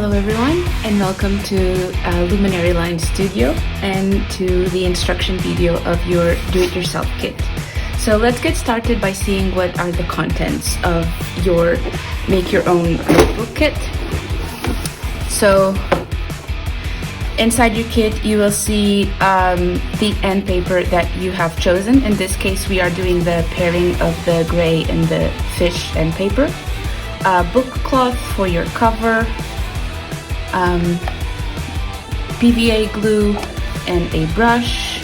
Hello everyone, and welcome to Luminary Line Studio and to the instruction video of your do-it-yourself kit. So let's get started by seeing what are the contents of your make your own notebook kit. So inside your kit you will see the end paper that you have chosen. In this case we are doing the pairing of the gray and the fish end paper. Book cloth for your cover, PVA glue and a brush,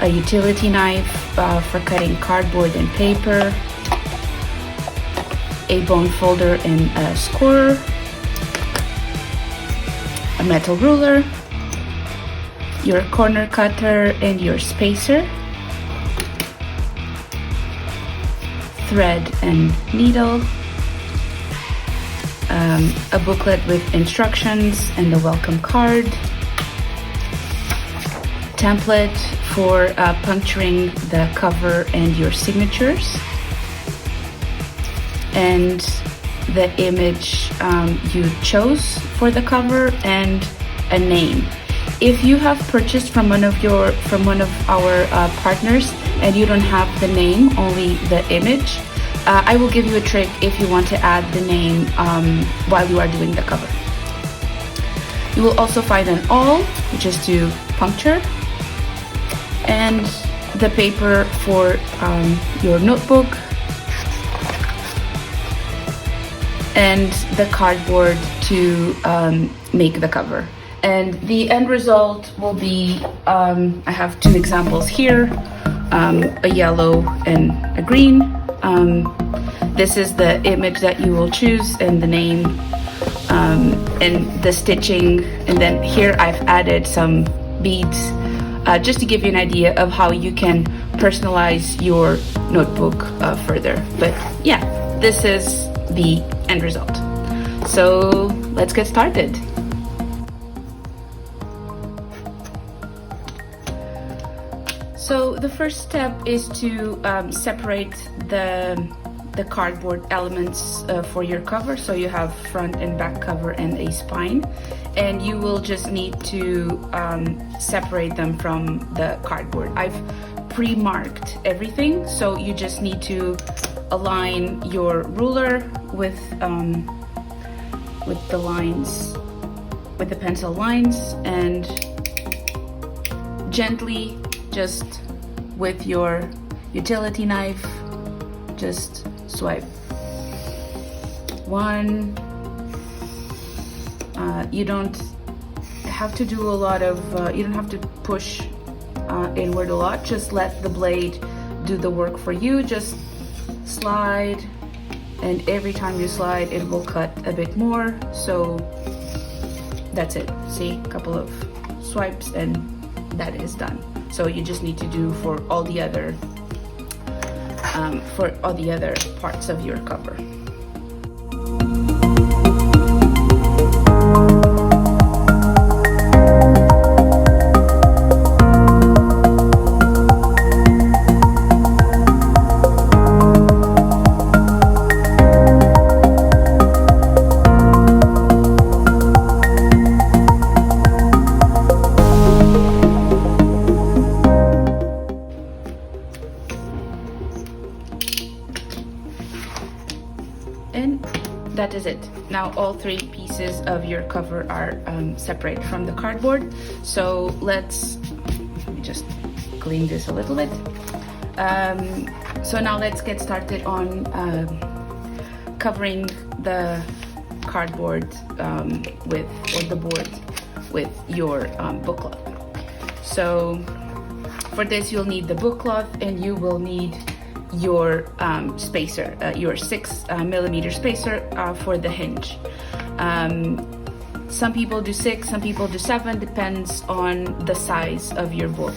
a utility knife for cutting cardboard and paper, a bone folder and a scorer, a metal ruler, your corner cutter and your spacer, thread and needle, a booklet with instructions and a welcome card, template for puncturing the cover and your signatures, and the image you chose for the cover and a name. If you have purchased from one of our partners and you don't have the name, only the image, I will give you a trick if you want to add the name while you are doing the cover. You will also find an awl, which is to puncture, and the paper for your notebook, and the cardboard to make the cover. And the end result will be, I have two examples here, a yellow and a green. This is the image that you will choose and the name and the stitching. And then here I've added some beads just to give you an idea of how you can personalize your notebook further. But yeah, this is the end result. So let's get started. So the first step is to separate the cardboard elements for your cover. So you have front and back cover and a spine, and you will just need to separate them from the cardboard. I've pre-marked everything, so you just need to align your ruler with the lines, with the pencil lines, and gently, just with your utility knife, just swipe one. You don't have to do a lot of, you don't have to push inward a lot. Just let the blade do the work for you. Just slide, and every time you slide it will cut a bit more. So that's it. See, a couple of swipes and that is done. So you just need to do for all the other parts of your cover. And that is it. Now all three pieces of your cover are separate from the cardboard. So let me just clean this a little bit. So now let's get started on covering the cardboard or the board with your book cloth. So for this you'll need the book cloth, and you will need your spacer, your 6mm spacer for the hinge. Some people do 6, some people do 7, depends on the size of your book.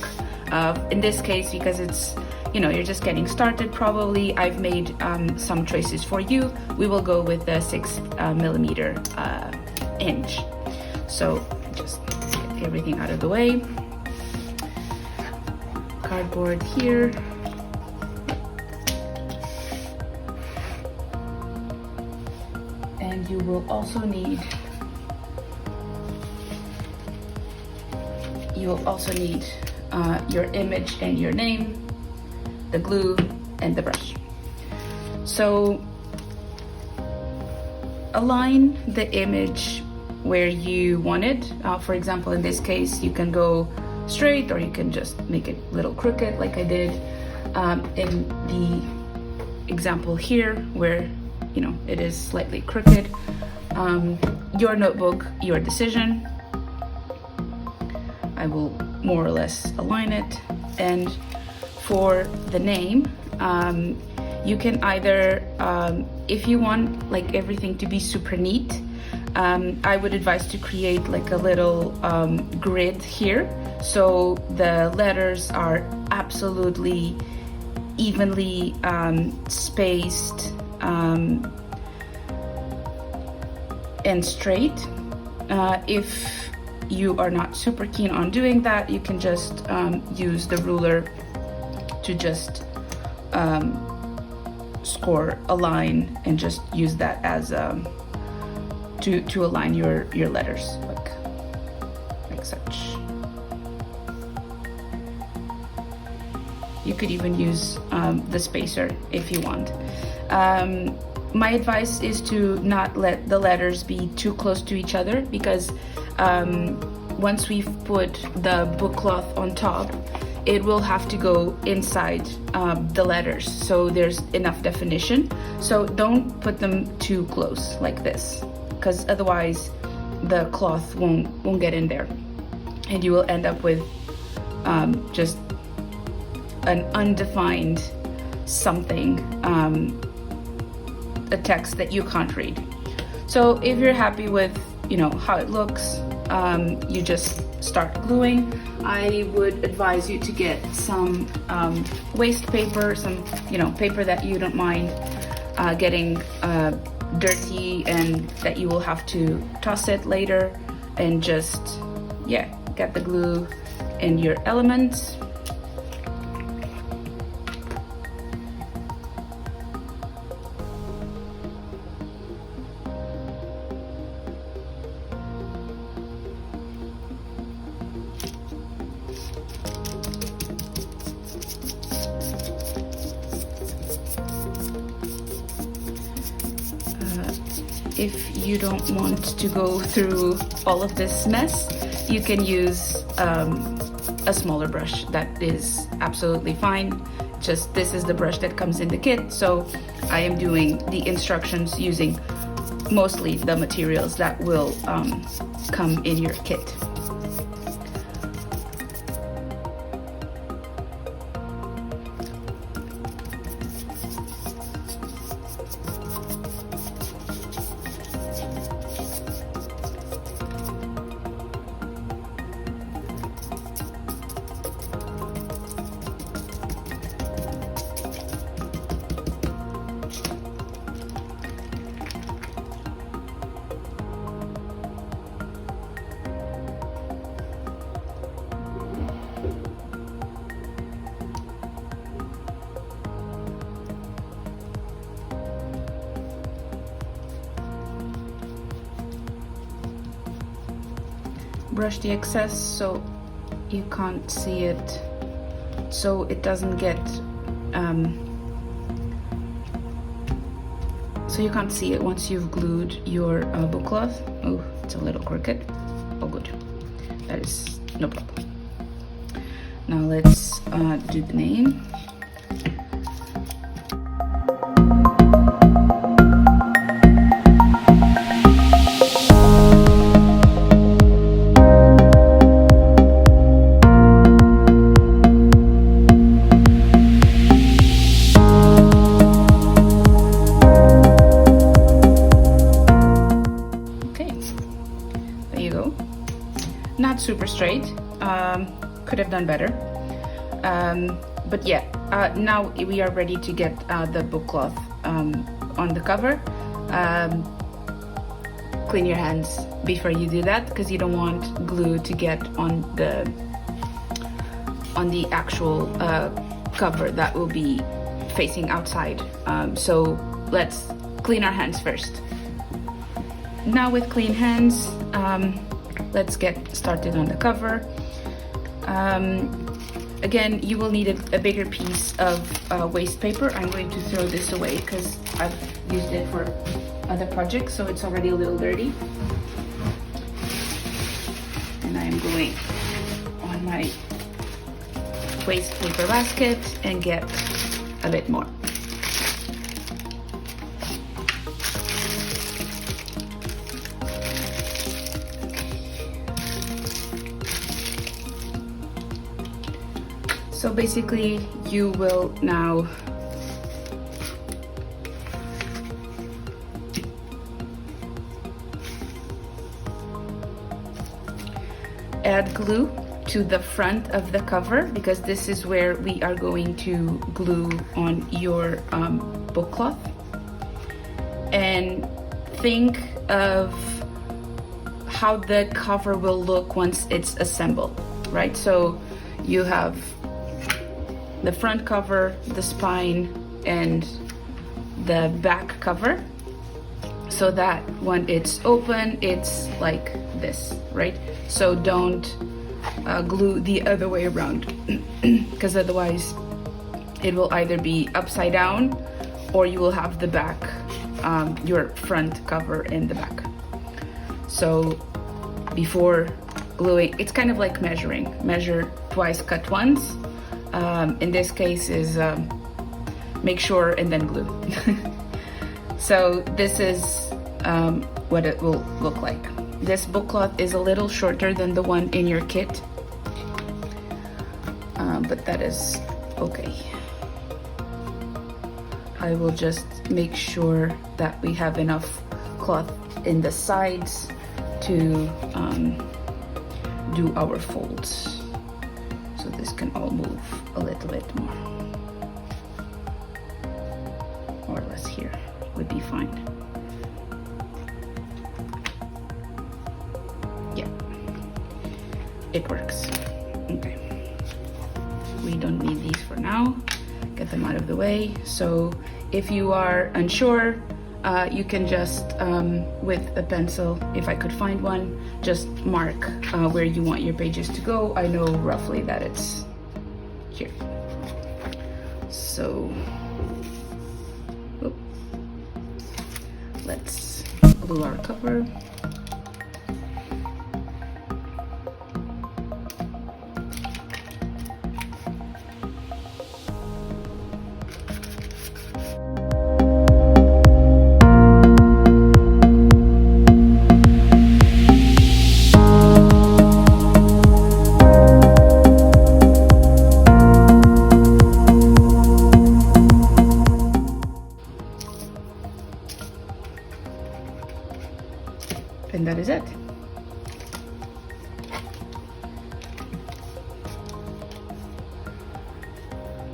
In this case, because it's, you're just getting started, probably I've made some choices for you. We will go with the 6mm hinge. So just get everything out of the way. Cardboard here. And you will also need your image and your name, the glue, and the brush. So align the image where you want it. For example, in this case, you can go straight or you can just make it a little crooked like I did in the example here where it is slightly crooked. Your notebook, your decision. I will more or less align it. And for the name, you can either, if you want like everything to be super neat, I would advise to create like a little grid here, so the letters are absolutely evenly spaced and straight. If you are not super keen on doing that, you can just use the ruler to just score a line and just use that as to align your letters like such. You could even use the spacer if you want. My advice is to not let the letters be too close to each other, because once we've put the book cloth on top, it will have to go inside the letters, so there's enough definition. So don't put them too close like this, because otherwise the cloth won't get in there, and you will end up with just an undefined something, a text that you can't read. So if you're happy with how it looks, you just start gluing. I would advise you to get some waste paper, some paper that you don't mind getting dirty and that you will have to toss it later, and just get the glue in your elements. If you don't want to go through all of this mess, you can use a smaller brush. That is absolutely fine. Just this is the brush that comes in the kit, so I am doing the instructions using mostly the materials that will come in your kit. Brush the excess so you can't see it, so it doesn't get so you can't see it once you've glued your book cloth. Oh, it's a little crooked. Oh good, that is no problem. Now let's do the name. Not super straight, could have done better, but yeah, now we are ready to get the book cloth on the cover. Clean your hands before you do that, because you don't want glue to get on the actual cover that will be facing outside. So let's clean our hands first. now with clean hands, let's get started on the cover. Again, you will need a bigger piece of waste paper. I'm going to throw this away because I've used it for other projects, so it's already a little dirty. And I'm going on my waste paper basket and get a bit more. So basically, you will now add glue to the front of the cover, because this is where we are going to glue on your book cloth. And think of how the cover will look once it's assembled, right? So you have the front cover, the spine, and the back cover, so that when it's open, it's like this, right? So don't glue the other way around, because otherwise it will either be upside down or you will have the back, your front cover in the back. So before gluing, it's kind of like measure twice, cut once. In this case is make sure and then glue. So this is what it will look like. This book cloth is a little shorter than the one in your kit, but that is okay. I will just make sure that we have enough cloth in the sides to do our folds. So this can all move a little bit more. Or less here would be fine. Yeah, it works. Okay. We don't need these for now. Get them out of the way. So if you are unsure, you can just, with a pencil, if I could find one, just mark where you want your pages to go. I know roughly that it's here. So, let's glue our cover. And that is it.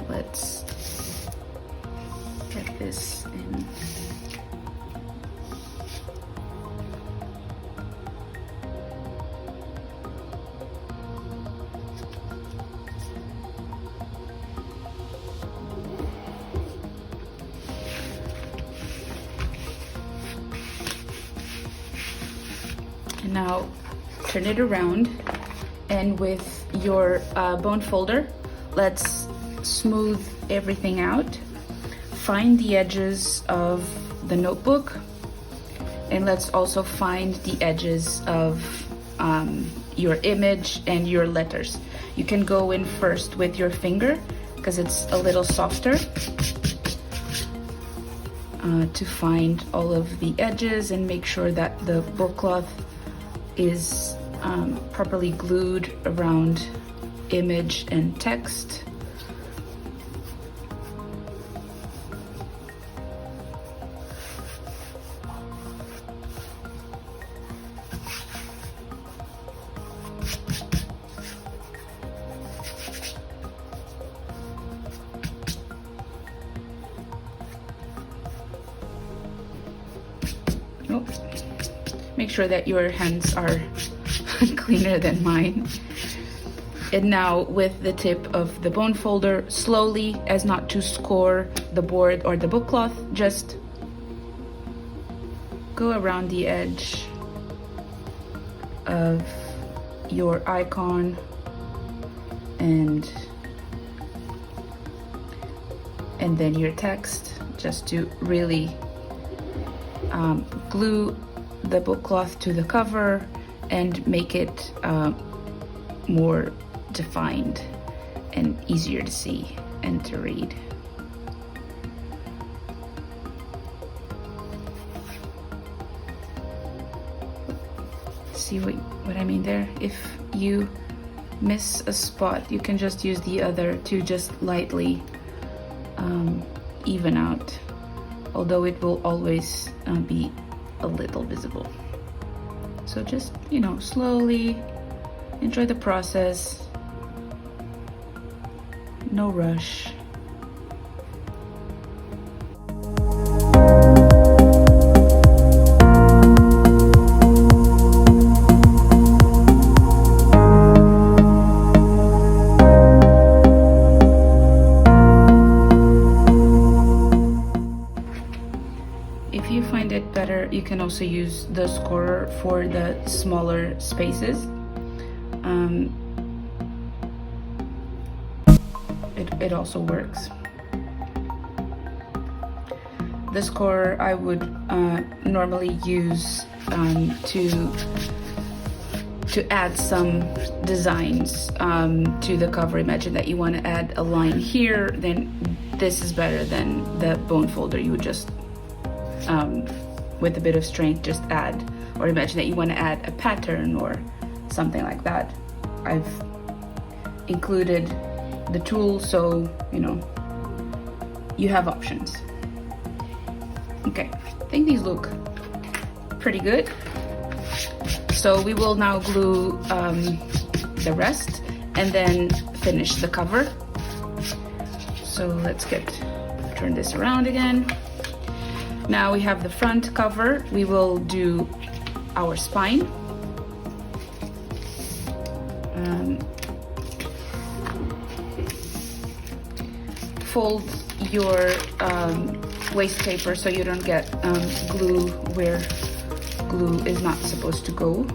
Let's get this in. And now turn it around, and with your bone folder, let's smooth everything out. Find the edges of the notebook, and let's also find the edges of your image and your letters. You can go in first with your finger because it's a little softer, to find all of the edges and make sure that the book cloth is properly glued around image and text. Oops. Make sure that your hands are cleaner than mine. And now with the tip of the bone folder, slowly, as not to score the board or the book cloth, just go around the edge of your icon and then your text, just to really glue the book cloth to the cover and make it more defined and easier to see and to read. See what I mean there? If you miss a spot, you can just use the other to just lightly even out, although it will always be a little visible. So just, you know, slowly enjoy the process, no rush. If you find it better, you can also use the scorer for the smaller spaces. It also works. The scorer I would normally use to add some designs to the cover. Imagine that you want to add a line here, then this is better than the bone folder. You would just with a bit of strength just add, or imagine that you want to add a pattern or something like that. I've included the tool, so you know you have options. Okay, I think these look pretty good. So we will now glue the rest and then finish the cover. So let's turn this around again. Now we have the front cover. We will do our spine. Fold your waste paper so you don't get glue where glue is not supposed to go.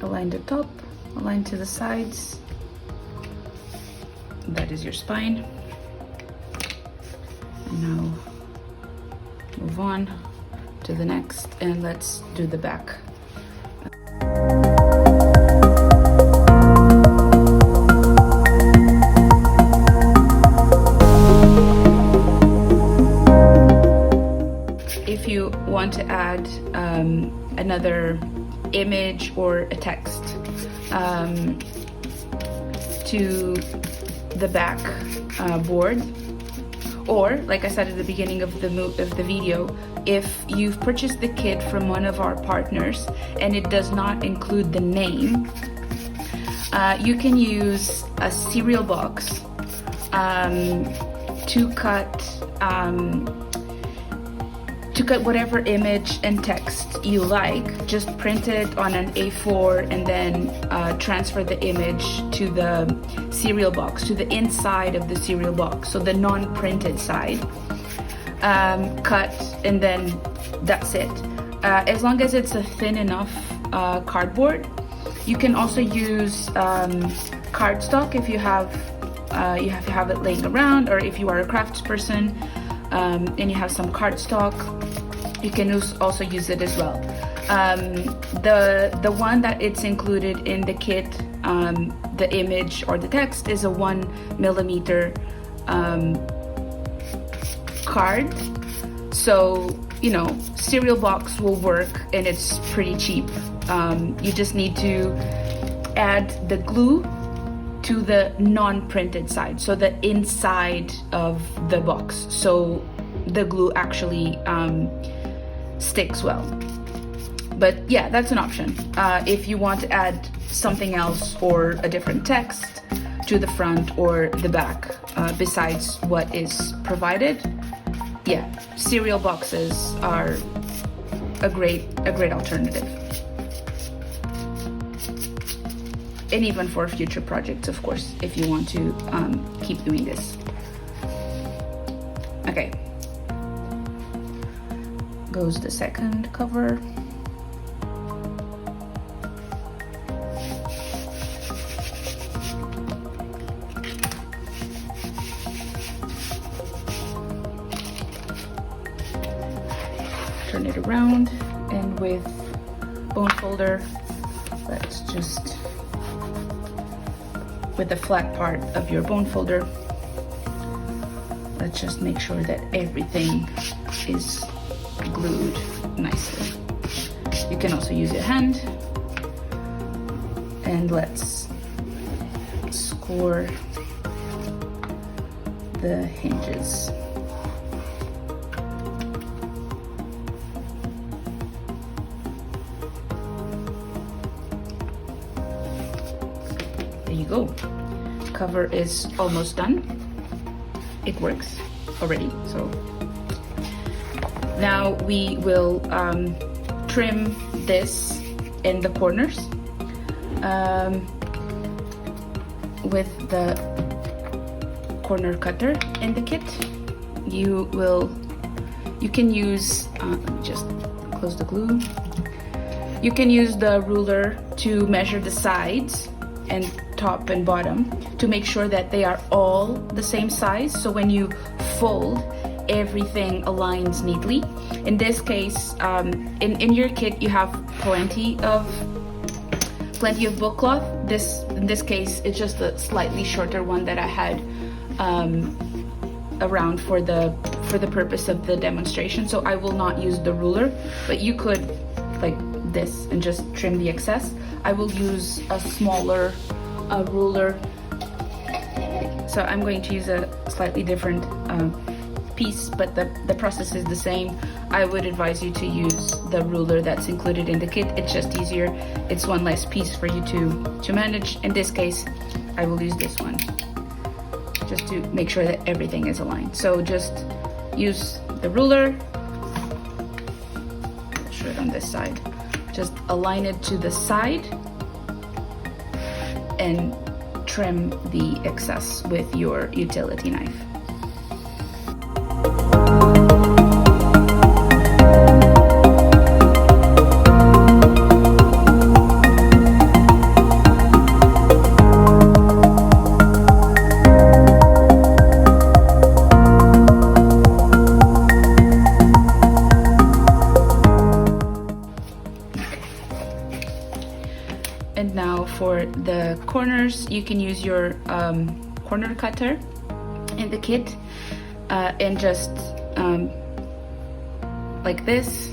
Align the top, align to the sides. That is your spine. And now move on to the next, and let's do the back. If you want to add another image or a text to the back board, or like I said at the beginning of the video, if you've purchased the kit from one of our partners and it does not include the name, you can use a cereal box to cut whatever image and text you like. Just print it on an A4 and then transfer the image to the cereal box, to the inside of the cereal box, so the non-printed side. Cut, and then that's it. As long as it's a thin enough cardboard. You can also use cardstock if you have it laying around, or if you are a craftsperson and you have some cardstock, you can also use it as well. The one that it's included in the kit, the image or the text, is a 1mm card. So, you know, cereal box will work, and it's pretty cheap. You just need to add the glue to the non-printed side, so the inside of the box, so the glue actually sticks well. But yeah, that's an option. If you want to add something else or a different text to the front or the back besides what is provided, yeah, cereal boxes are a great alternative. And even for future projects, of course, if you want to keep doing this. Okay. Goes the second cover. Turn it around, and with bone folder, let's just, with the flat part of your bone folder, let's just make sure that everything is glued nicely. You can also use your hand, and let's score the hinges. There you go. Cover is almost done. It works already, so now we will trim this in the corners with the corner cutter in the kit. You can use, let me just close the glue. You can use the ruler to measure the sides and top and bottom to make sure that they are all the same size, so when you fold, everything aligns neatly. In this case, in your kit you have plenty of book cloth. In this case, it's just a slightly shorter one that I had around for the purpose of the demonstration, so I will not use the ruler, but you could like this and just trim the excess. I will use a smaller ruler, so I'm going to use a slightly different piece, but the process is the same. I would advise you to use the ruler that's included in the kit. It's just easier. It's one less piece for you to manage. In this case, I will use this one just to make sure that everything is aligned. So just use the ruler. I'll show it on this side. Just align it to the side and trim the excess with your utility knife. And now for the corners, you can use your corner cutter in the kit and just like this,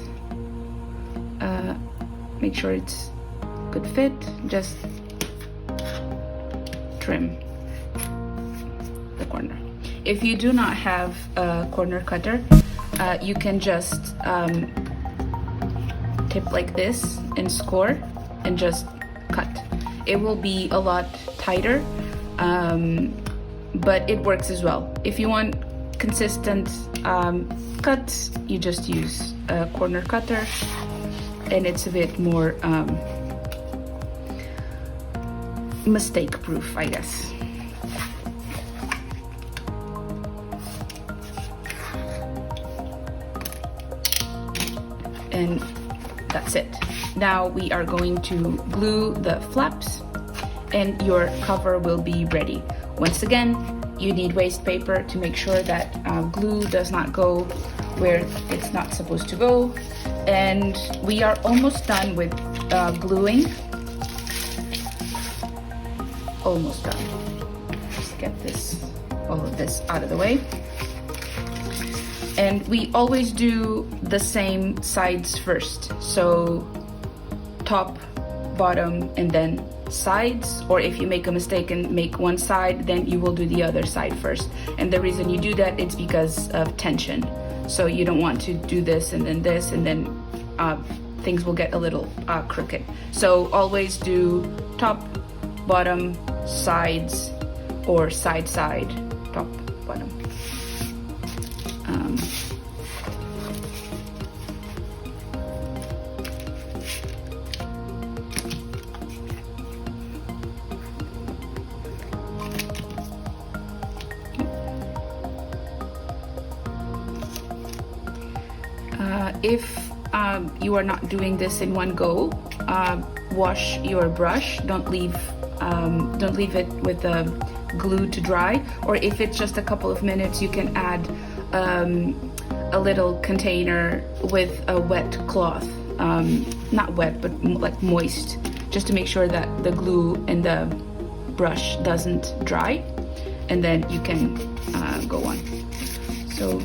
make sure it's good fit, just trim the corner. If you do not have a corner cutter, you can just tip like this and score and just cut. It will be a lot tighter, but it works as well. If you want consistent cuts, you just use a corner cutter, and it's a bit more mistake proof, I guess. And that's it. Now we are going to glue the flaps and your cover will be ready. Once again, you need waste paper to make sure that glue does not go where it's not supposed to go. And we are almost done with gluing. Almost done. Just get all of this out of the way. And we always do the same sides first. So top, bottom, and then sides. Or if you make a mistake and make one side, then you will do the other side first. And the reason you do that is because of tension. So you don't want to do this and then things will get a little crooked. So always do top, bottom, sides, or side, top, bottom. If you are not doing this in one go, wash your brush. Don't leave it with the glue to dry. Or if it's just a couple of minutes, you can add a little container with a wet cloth, not wet but like moist, just to make sure that the glue in the brush doesn't dry, and then you can go on. So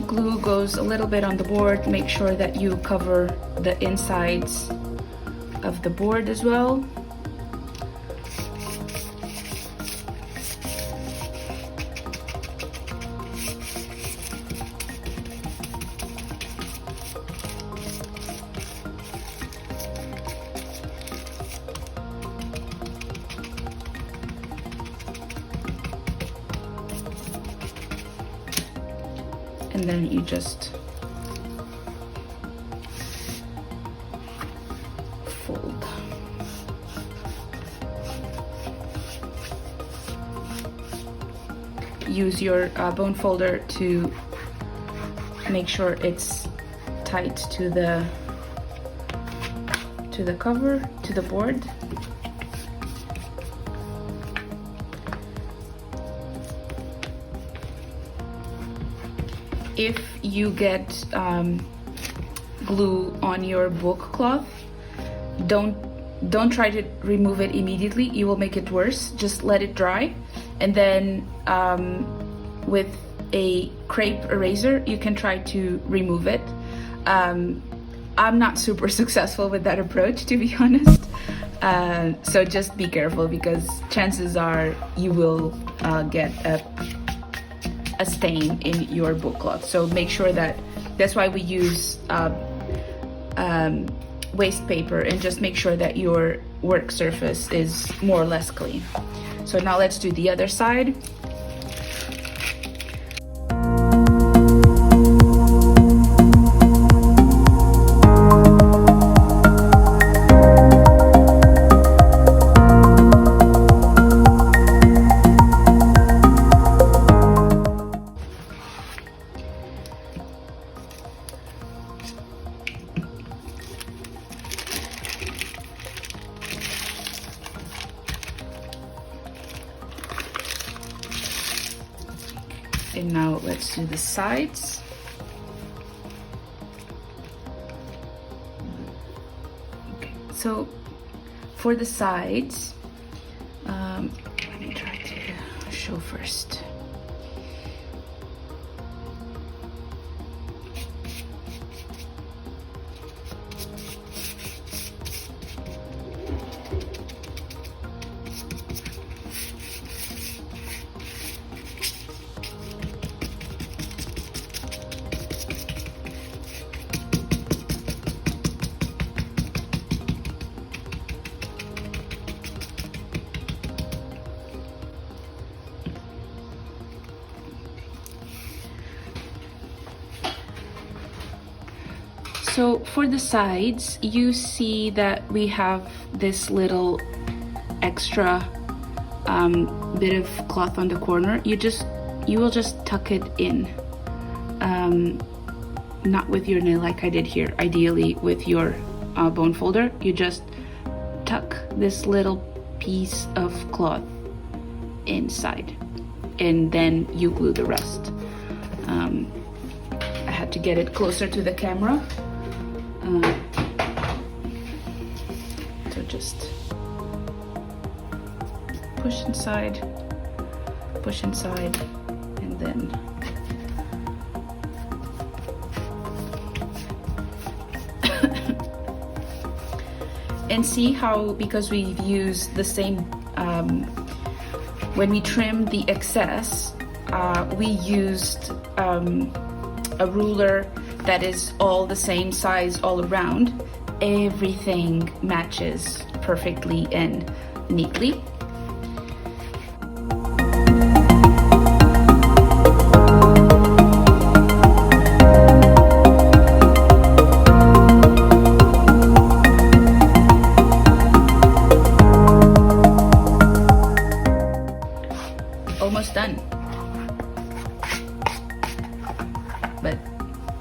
glue goes a little bit on the board. Make sure that you cover the insides of the board as well. And then you just fold. Use your bone folder to make sure it's tight to the cover, to the board. If you get glue on your book cloth, don't try to remove it immediately. You will make it worse. Just let it dry, and then with a crepe eraser you can try to remove it. I'm not super successful with that approach, to be honest. So just be careful, because chances are you will get a stain in your book cloth. So make sure that's why we use waste paper, and just make sure that your work surface is more or less clean. So now let's do the other side. And now let's do the sides. Okay, so for the sides, let me try to show first. So for the sides, you see that we have this little extra bit of cloth on the corner. You will just tuck it in, not with your nail like I did here. Ideally with your bone folder, you just tuck this little piece of cloth inside, and then you glue the rest. I had to get it closer to the camera. So just push inside, and then and see how, because we've used the same, when we trimmed the excess, we used a ruler that is all the same size all around, everything matches perfectly and neatly. Almost done, but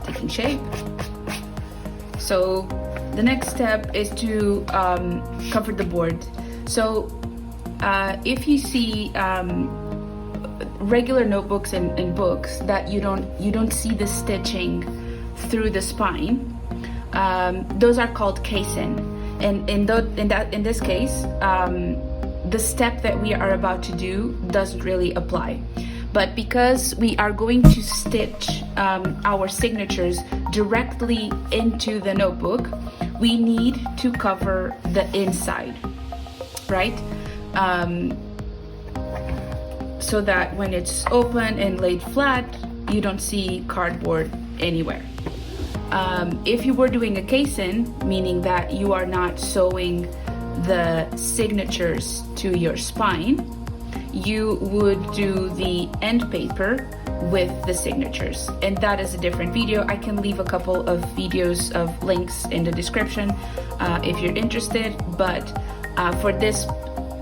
taking shape. So the next step is to cover the board. So if you see regular notebooks and books that you don't see the stitching through the spine, those are called casing. And in this case, the step that we are about to do doesn't really apply. But because we are going to stitch our signatures directly into the notebook, we need to cover the inside, right? So that when it's open and laid flat, you don't see cardboard anywhere. If you were doing a casing, meaning that you are not sewing the signatures to your spine, you would do the end paper with the signatures, and that is a different video. I can leave a couple of videos of links in the description if you're interested, but for this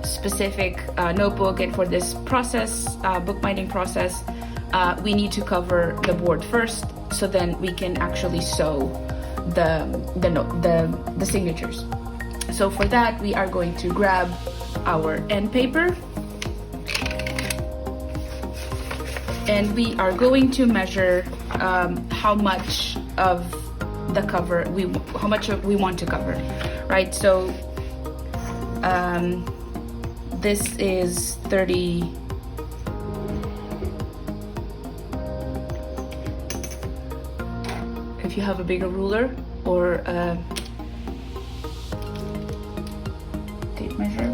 specific notebook and for this process, bookbinding process, we need to cover the board first, so then we can actually sew the signatures. So for that, we are going to grab our end paper, and we are going to measure how much of the cover we want to cover, right? So this is 30. If you have a bigger ruler or a tape measure,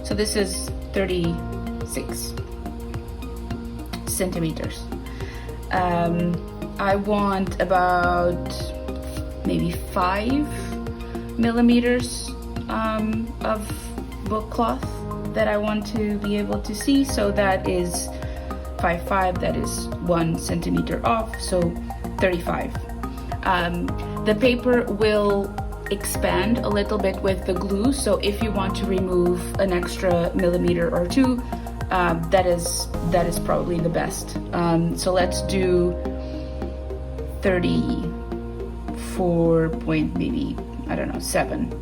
so this is 36 centimeters. I want about maybe 5 millimeters of book cloth that I want to be able to see. So that is 5, that is 1 centimeter off, so 35. The paper will expand a little bit with the glue, so if you want to remove an extra millimeter or 2, that is probably the best. So let's do 34 point, maybe, I don't know, 7.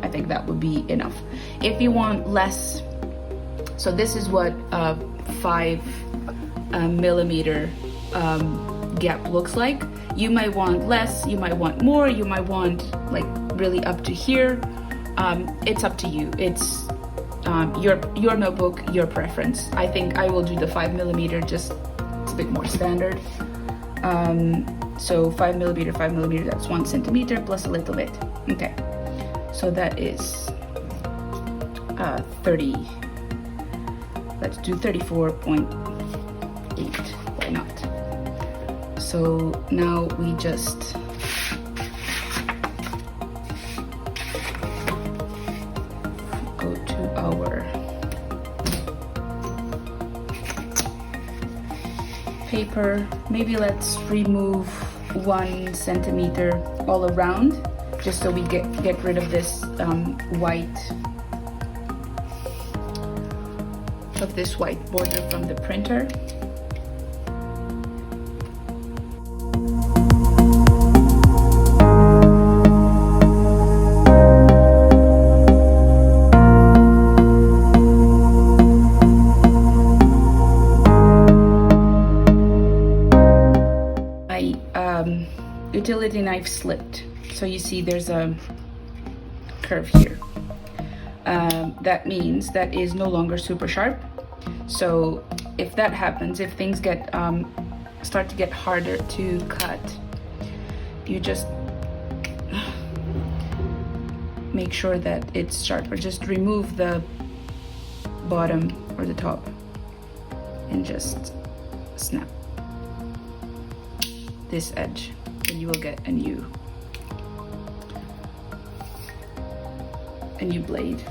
I think that would be enough. If you want less, so this is what 5 millimeter gap looks like. You might want less, you might want more, you might want like really up to here. It's up to you. It's your notebook, your preference. I think I will do the 5 millimeter, just it's a bit more standard. So 5 millimeter, that's 1 centimeter plus a little bit. Okay, so that is 30. Let's do 34.8. Why not? So now we just go to our paper. Maybe let's remove 1 centimeter all around, just so we get rid of this white border from the printer. Utility knife slipped, so you see there's a curve here. That means that is no longer super sharp. So if that happens, if things get start to get harder to cut, you just make sure that it's sharp, or just remove the bottom or the top and just snap this edge. then you will get a new blade.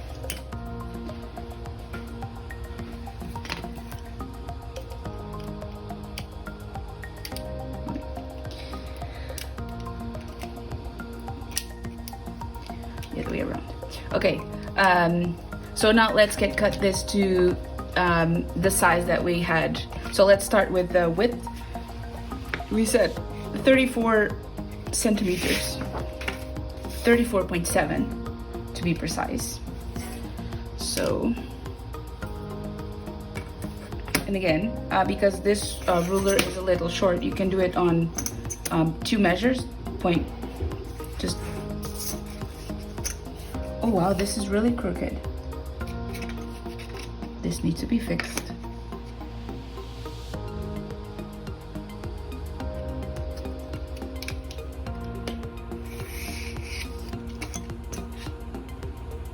The other way around. Okay, so now let's cut this to the size that we had. So let's start with the width. We said 34 centimeters, 34.7 to be precise. So, and again, because this ruler is a little short, you can do it on 2 measures. Oh wow, this is really crooked. This needs to be fixed.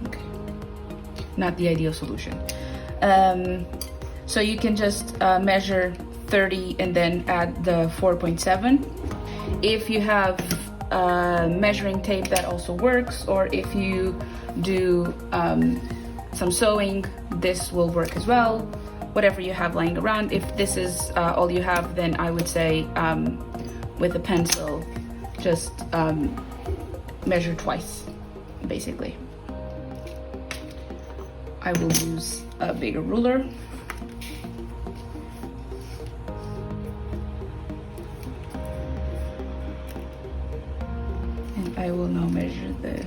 Okay, not the ideal solution. So you can just measure 30 and then add the 4.7. If you have measuring tape, that also works, or if you do some sewing, this will work as well. Whatever you have lying around. If this is all you have, then I would say with a pencil, just measure twice, basically. I will use a bigger ruler. And I will now measure the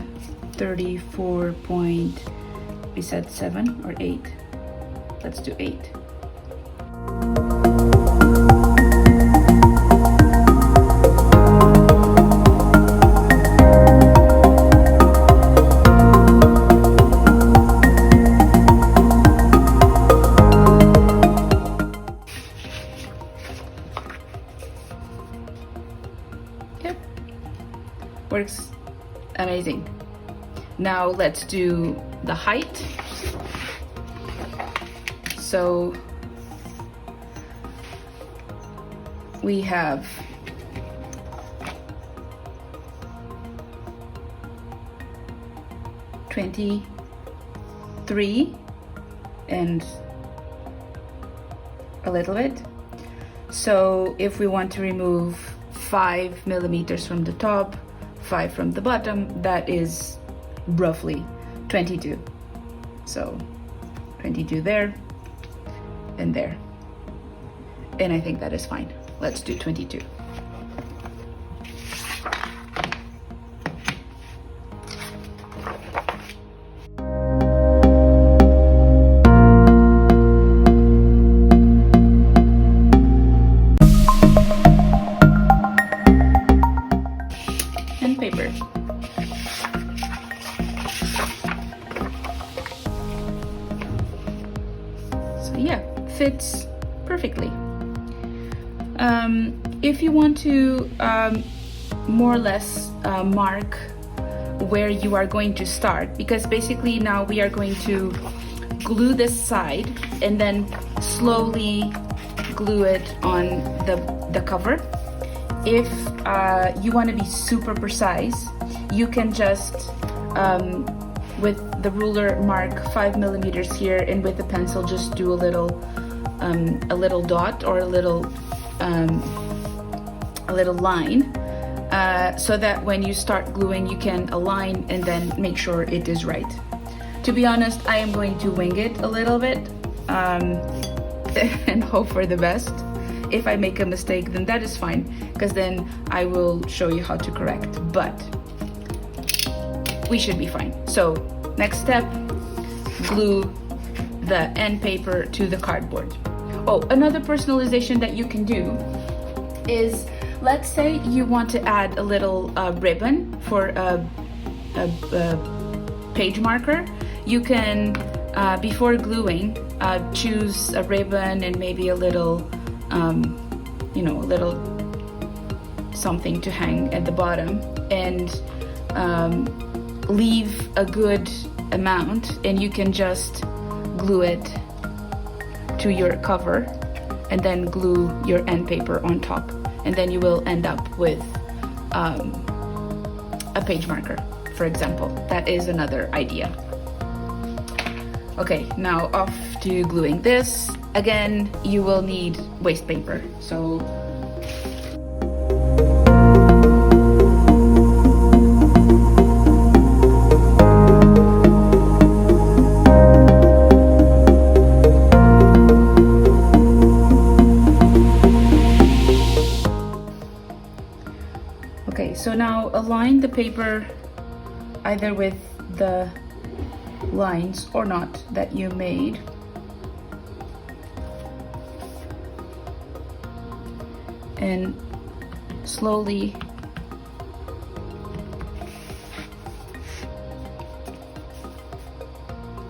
34 point, we said 7 or 8. Let's do 8. Yep, works amazing. Now let's do the height. So we have (23) and a little bit. So if we want to remove 5 millimeters from the top, 5 from the bottom, that is roughly 22. So 22 there and there. And I think that is fine. Let's do 22. And paper. So yeah, fits perfectly. If you want to more or less mark where you are going to start, because basically now we are going to glue this side and then slowly glue it on the cover. If you want to be super precise, you can just with the ruler mark 5 millimeters here, and with the pencil just do a little dot or a little line, so that when you start gluing you can align and then make sure it is right. To be honest, I am going to wing it a little bit and hope for the best. If I make a mistake, then that is fine, because then I will show you how to correct, but we should be fine. So next step, glue the end paper to the cardboard. Oh, another personalization that you can do is, let's say you want to add a little ribbon for a page marker. You can, before gluing, choose a ribbon and maybe a little, a little something to hang at the bottom, and leave a good amount, and you can just glue it to your cover and then glue your end paper on top, and then you will end up with a page marker, for example. That is another idea. Okay, now off to gluing this. Again, you will need waste paper. So So now align the paper either with the lines or not that you made. And slowly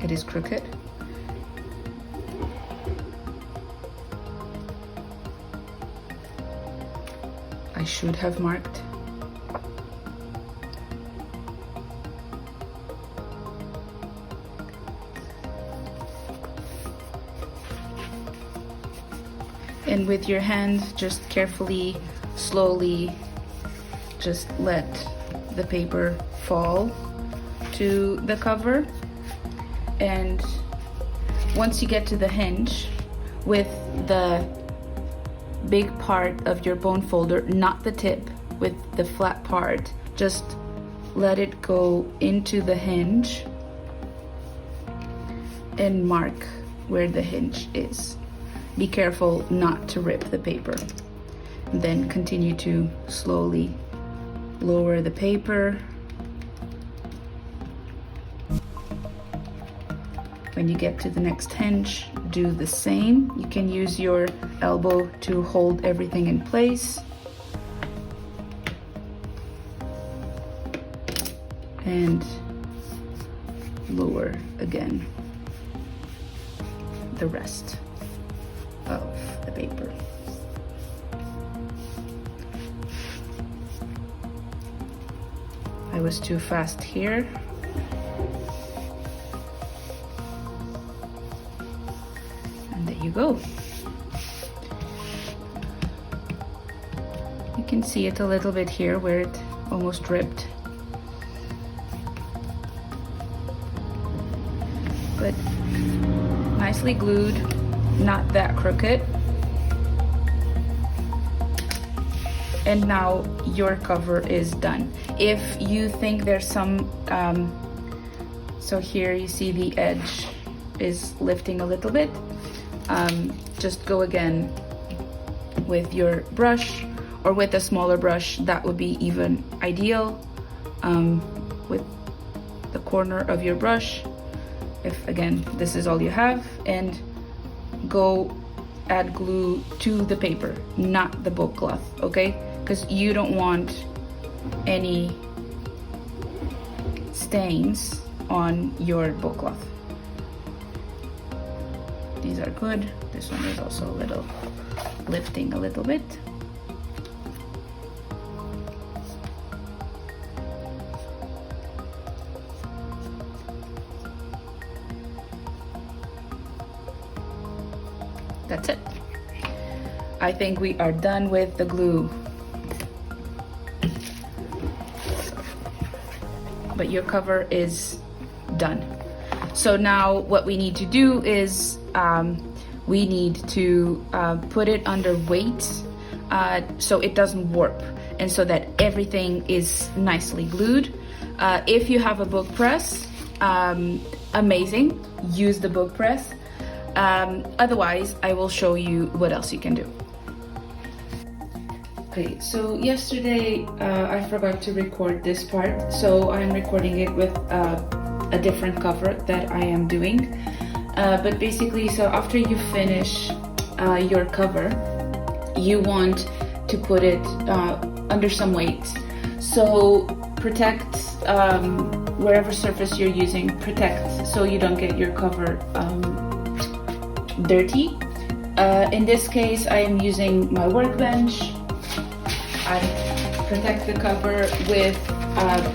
it is crooked. I should have marked. And with your hand, just carefully, slowly, just let the paper fall to the cover. And once you get to the hinge, with the big part of your bone folder, not the tip, with the flat part, just let it go into the hinge and mark where the hinge is. Be careful not to rip the paper. And then continue to slowly lower the paper. When you get to the next hinge, do the same. You can use your elbow to hold everything in place. And lower again the rest of the paper. I was too fast here. And there you go. You can see it a little bit here where it almost ripped. But nicely glued. Not that crooked. And now your cover is done. If you think there's some, so here you see the edge is lifting a little bit, just go again with your brush or with a smaller brush. That would be even ideal, with the corner of your brush, if again this is all you have, and go add glue to the paper, not the book cloth, okay? Because you don't want any stains on your book cloth. These are good. This one is also a little lifting a little bit. That's it. I think we are done with the glue. But your cover is done. So now what we need to do is we need to put it under weight so it doesn't warp and so that everything is nicely glued. If you have a book press, amazing, use the book press. Otherwise, I will show you what else you can do. Okay, so yesterday I forgot to record this part, so I'm recording it with a different cover that I am doing. But basically, so after you finish your cover, you want to put it under some weight. So protect wherever surface you're using, protect so you don't get your cover dirty. In this case, I am using my workbench. I protect the cover with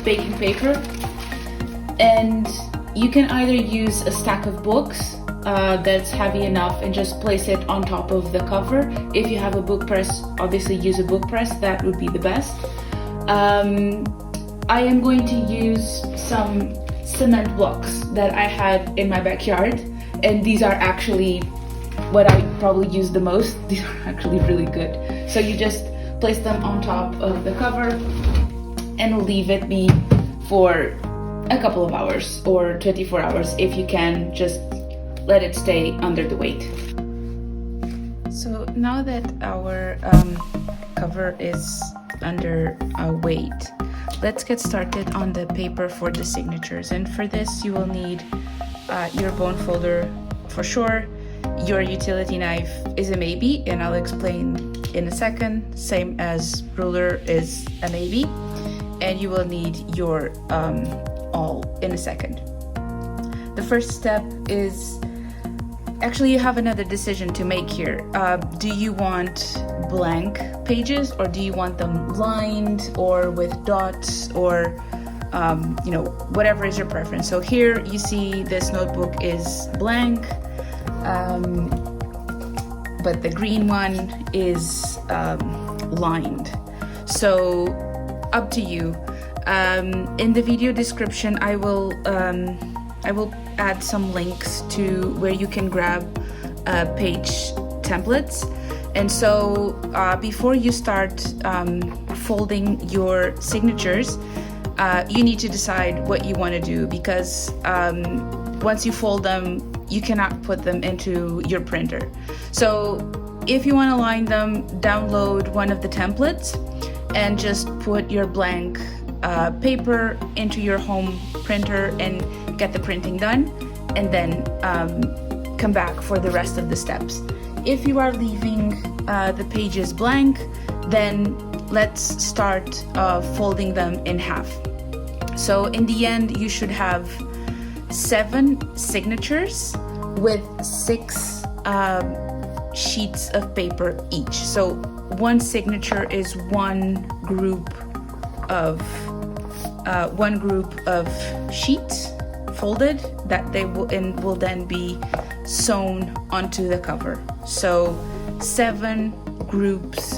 baking paper, and you can either use a stack of books that's heavy enough and just place it on top of the cover. If you have a book press, obviously use a book press, that would be the best. I am going to use some cement blocks that I had in my backyard, and these are actually what I probably use the most. These are actually really good. So you just place them on top of the cover and leave it be for a couple of hours or 24 hours if you can. Just let it stay under the weight. So now that our cover is under weight, let's get started on the paper for the signatures. And for this you will need your bone folder for sure. Your utility knife is a maybe, and I'll explain in a second. Same as ruler is a maybe. And you will need your awl in a second. The first step is, actually you have another decision to make here. Do you want blank pages, or do you want them lined or with dots, or you know, whatever is your preference. So here you see this notebook is blank, but the green one is lined. So up to you. In the video description I will add some links to where you can grab page templates. And so before you start folding your signatures, you need to decide what you want to do, because once you fold them, you cannot put them into your printer. So if you want to line them, download one of the templates and just put your blank paper into your home printer and get the printing done, and then come back for the rest of the steps. If you are leaving the pages blank, then let's start folding them in half. So in the end you should have 7 signatures with 6 sheets of paper each. So one signature is one group of sheets folded that they will then be sewn onto the cover. So 7 groups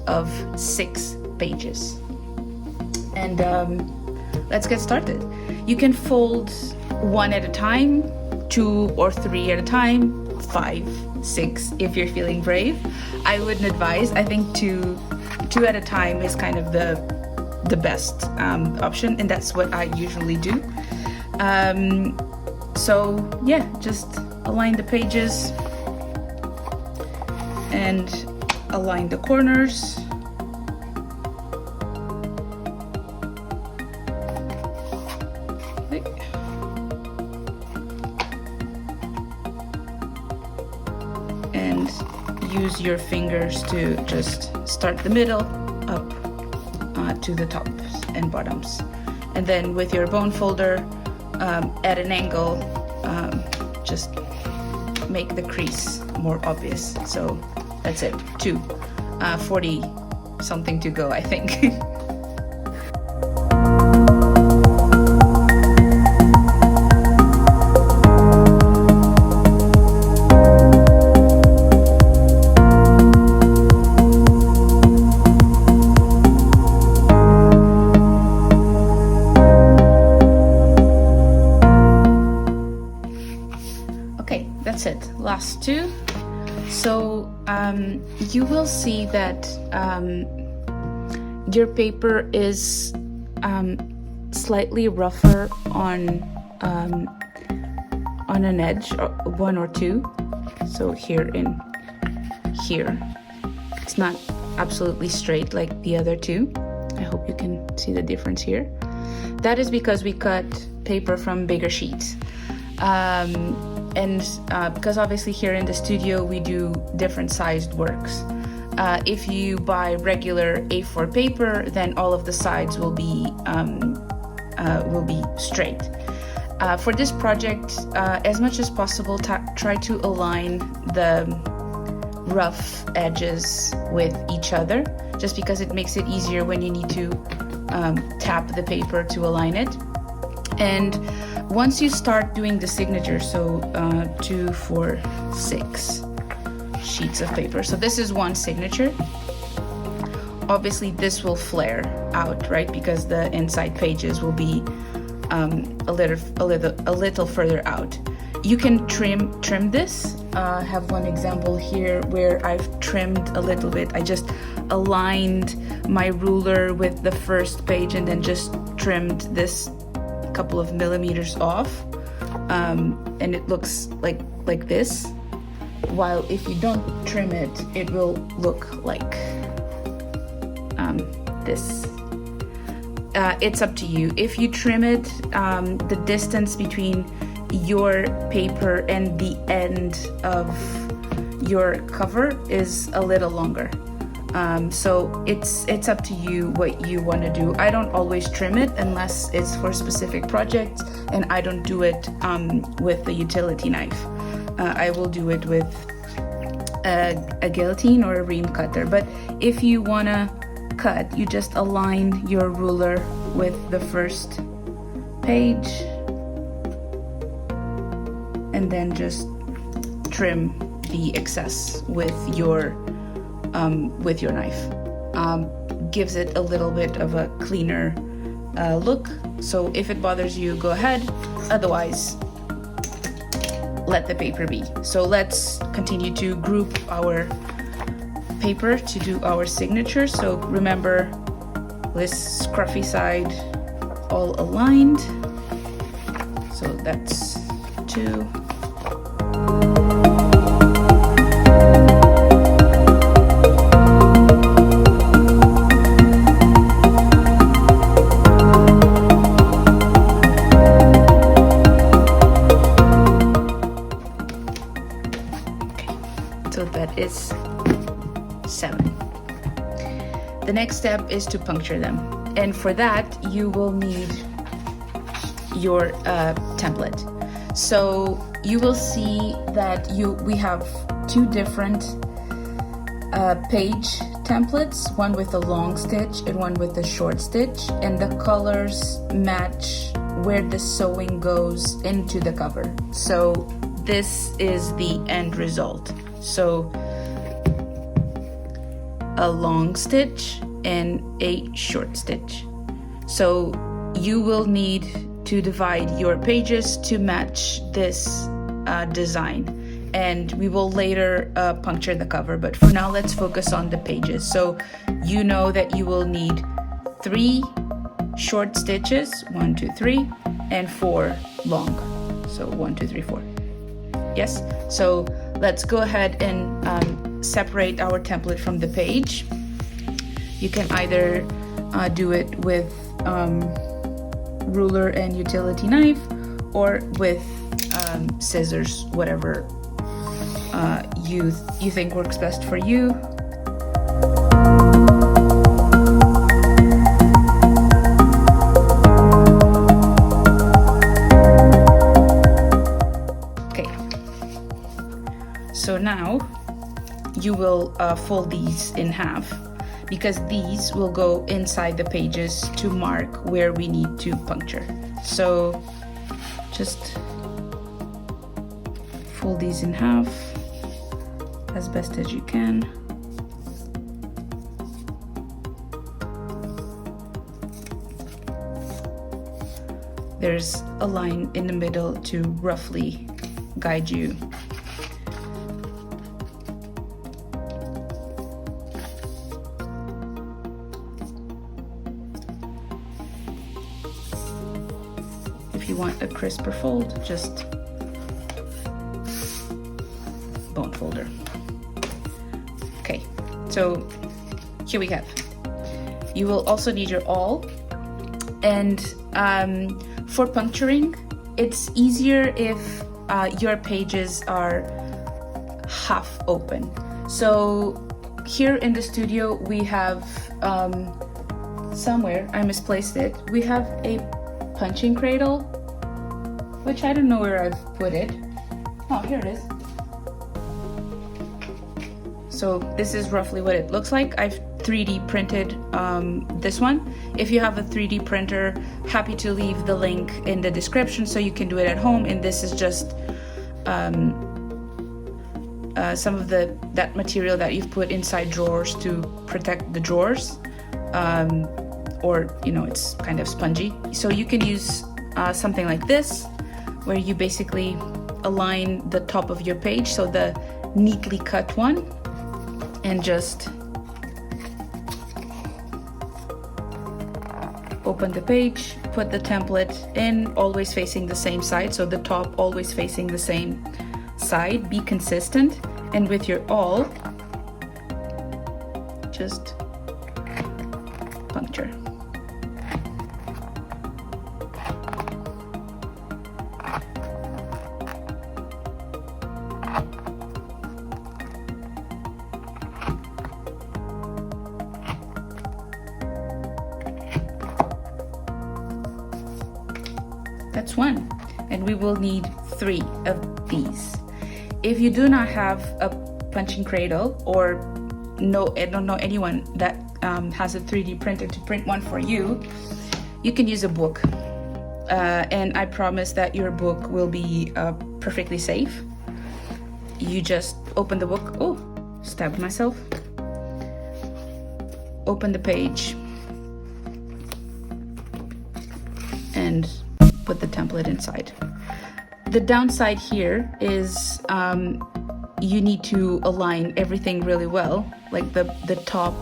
of 6 pages. And let's get started. You can fold 1 at a time, 2 or 3 at a time, 5, 6 if you're feeling brave. I wouldn't advise. I think two at a time is kind of the best option, and that's what I usually do. So yeah, just align the pages and align the corners. And use your fingers to just start the middle up to the tops and bottoms, and then with your bone folder at an angle, just make the crease more obvious. So that's it. 40 something to go, I think. That's it, last 2. So you will see that your paper is slightly rougher on an edge, or 1 or 2. So here it's not absolutely straight like the other 2. I hope you can see the difference here. That is because we cut paper from bigger sheets. And because obviously here in the studio we do different sized works. If you buy regular A4 paper, then all of the sides will be straight. For this project, as much as possible, try to align the rough edges with each other, just because it makes it easier when you need to tap the paper to align it. And once you start doing the signature, so 2, 4, 6 sheets of paper. So this is one signature. obviously this will flare out, right? Because the inside pages will be a little further out. You can trim this. I have one example here where I've trimmed a little bit. I just aligned my ruler with the first page and then just trimmed this couple of millimeters off, and it looks like this. While if you don't trim it, it will look like this. It's up to you. If you trim it, the distance between your paper and the end of your cover is a little longer. So it's up to you what you want to do. I don't always trim it unless it's for specific projects, and I don't do it with the utility knife. I will do it with a guillotine or a ream cutter. But if you want to cut, you just align your ruler with the first page and then just trim the excess with your knife. Gives it a little bit of a cleaner look. So if it bothers you, go ahead. Otherwise, let the paper be. So let's continue to group our paper to do our signature. So remember, this scruffy side all aligned. So that's 2. So that is 7. The next step is to puncture them, and for that you will need your template. So you will see that we have 2 different page templates, one with a long stitch and one with a short stitch, and the colors match where the sewing goes into the cover. So this is the end result. So a long stitch and a short stitch. So you will need to divide your pages to match this design, and we will later puncture the cover, but for now let's focus on the pages. So you know that you will need 3 short stitches, 1, 2, 3, and 4 long. So 1, 2, 3, 4. Yes, so let's go ahead and separate our template from the page. You can either do it with ruler and utility knife, or with scissors, whatever you think works best for you. So now you will fold these in half, because these will go inside the pages to mark where we need to puncture. So just fold these in half as best as you can. There's a line in the middle to roughly guide you. If you want a crisper fold, just bone folder. Okay, so here we have. You will also need your awl, and for puncturing, it's easier if your pages are half open. So here in the studio we have somewhere, I misplaced it, we have a punching cradle, which I don't know where I've put it. Oh, here it is. So this is roughly what it looks like. I've 3D printed this one. If you have a 3D printer, happy to leave the link in the description so you can do it at home. And this is just some of that material that you've put inside drawers to protect the drawers, or it's kind of spongy. So you can use something like this, where you basically align the top of your page, so the neatly cut one, and just open the page, put the template in, always facing the same side, so the top always facing the same side. Be consistent, and with your awl, just puncture. That's one, and we will need 3 of these. If you do not have a punching cradle, or don't know anyone that has a 3D printer to print one for you, you can use a book, and I promise that your book will be perfectly safe. You just open the book. Oh, stabbed myself. Open the page and put the template inside. The downside here is you need to align everything really well, like the top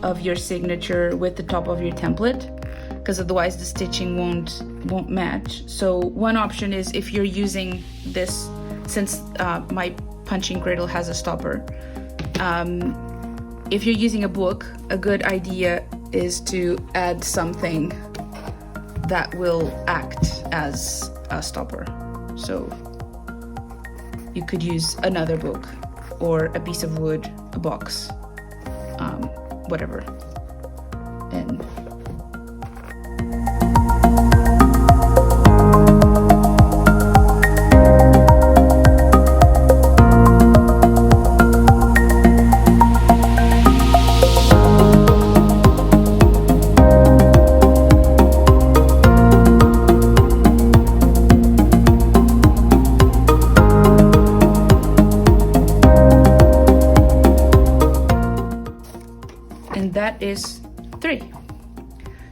of your signature with the top of your template, because otherwise the stitching won't match. So one option is, if you're using this, since my punching cradle has a stopper, if you're using a book, a good idea is to add something that will act as a stopper. So you could use another book, or a piece of wood, a box, whatever. And that is 3.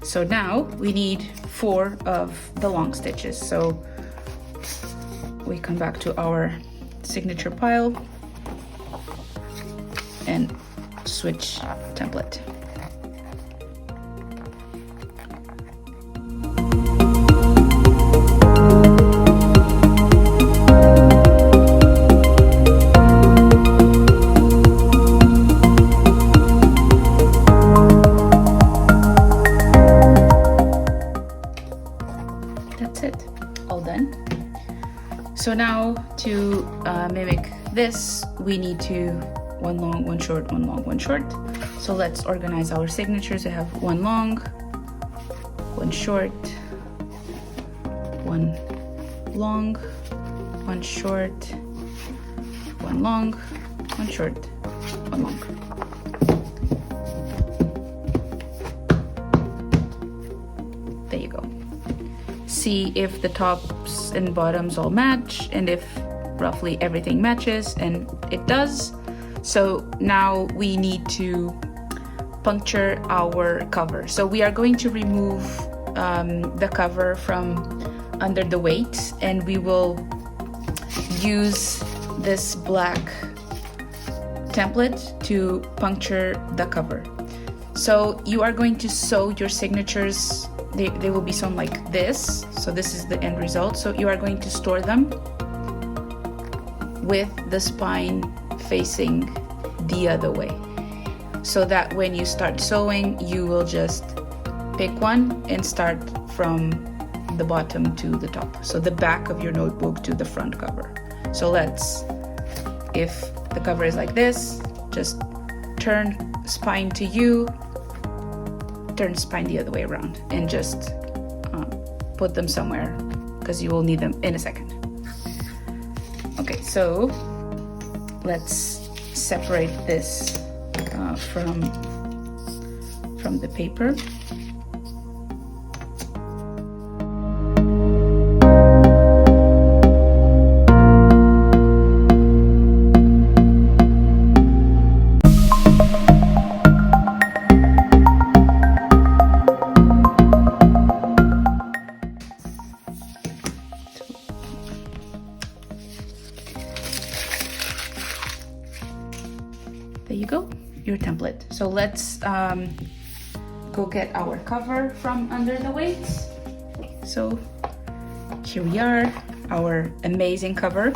So now we need 4 of the long stitches. So we come back to our signature pile and switch template. That's it, all done. So now to mimic this, we need to one long, one short, one long, one short. So let's organize our signatures. I have one long, one short, one long, one short, one long, one short, one long. There you go. See if the tops and bottoms all match, and if roughly everything matches, and it does. So now we need to puncture our cover. So we are going to remove the cover from under the weight, and we will use this black template to puncture the cover. So you are going to sew your signatures. They will be sewn like this. So this is the end result. So you are going to store them with the spine facing the other way, so that when you start sewing, you will just pick one and start from the bottom to the top. So the back of your notebook to the front cover. So let's, if the cover is like this, just turn spine to you, turn spine the other way around, and just put them somewhere, because you will need them in a second. Okay, so let's separate this from the paper. let's go get our cover from under the weights. So here we are, our amazing cover.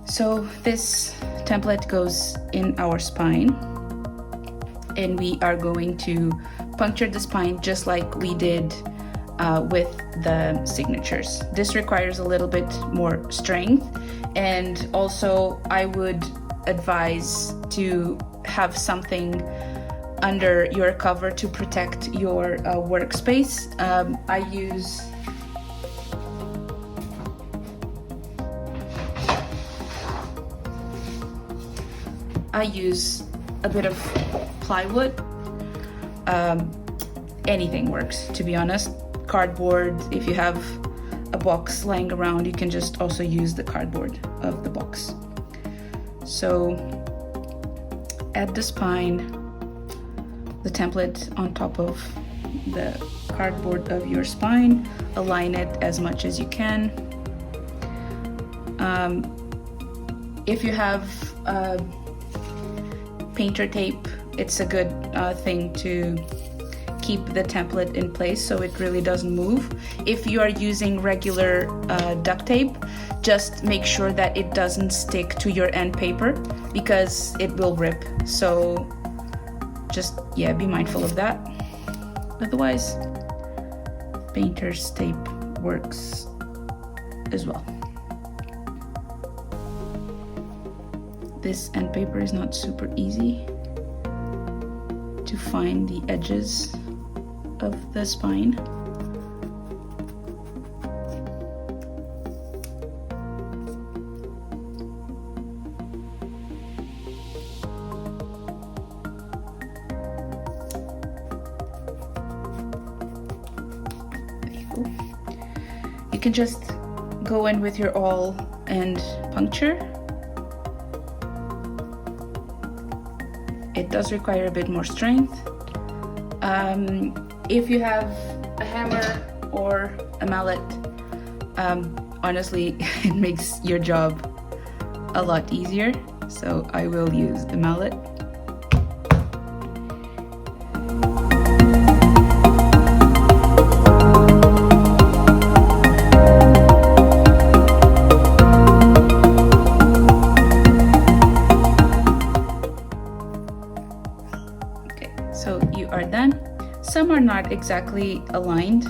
So this template goes in our spine, and we are going to puncture the spine just like we did with the signatures. This requires a little bit more strength, and also I would advise to have something under your cover to protect your workspace. I use a bit of plywood. Anything works, to be honest. Cardboard, if you have a box lying around, you can just also use the cardboard of the box. So add the spine, the template on top of the cardboard of your spine, align it as much as you can. If you have painter tape, it's a good thing to keep the template in place so it really doesn't move. If you are using regular duct tape, just make sure that it doesn't stick to your end paper because it will rip. So just, yeah, be mindful of that. Otherwise, painter's tape works as well. This end paper is not super easy to find the edges of the spine. There you go. You can just go in with your awl and puncture. It does require a bit more strength. If you have a hammer or a mallet, honestly, it makes your job a lot easier. So I will use the mallet. So you are done. Some are not exactly aligned.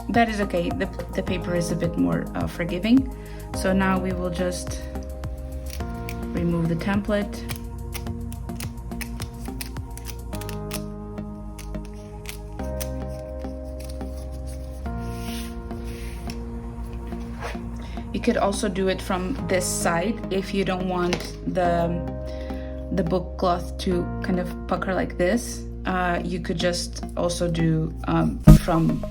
That is okay. The paper is a bit more forgiving. So now we will just remove the template. You could also do it from this side if you don't want the book cloth to kind of pucker like this. You could just also do from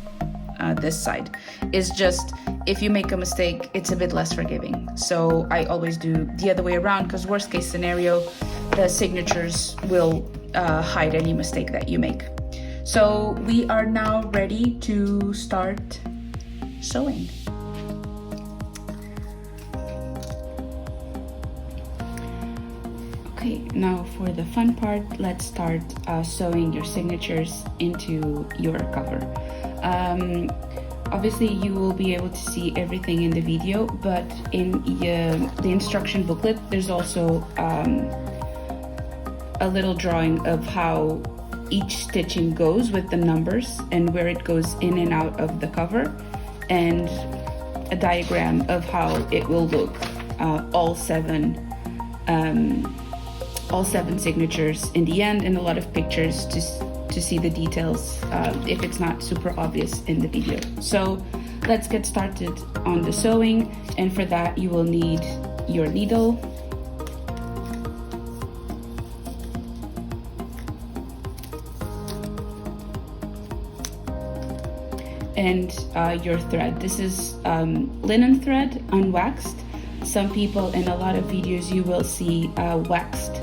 this side. It's just, if you make a mistake, it's a bit less forgiving. So I always do the other way around, because worst case scenario, the signatures will hide any mistake that you make. So we are now ready to start sewing. Okay, now for the fun part, let's start sewing your signatures into your cover. Obviously, you will be able to see everything in the video, but in the instruction booklet, there's also a little drawing of how each stitching goes with the numbers and where it goes in and out of the cover, and a diagram of how it will look, all seven signatures in the end, and a lot of pictures to see the details if it's not super obvious in the video. So let's get started on the sewing, and for that you will need your needle, and your thread. This is linen thread, unwaxed. Some people, in a lot of videos, you will see waxed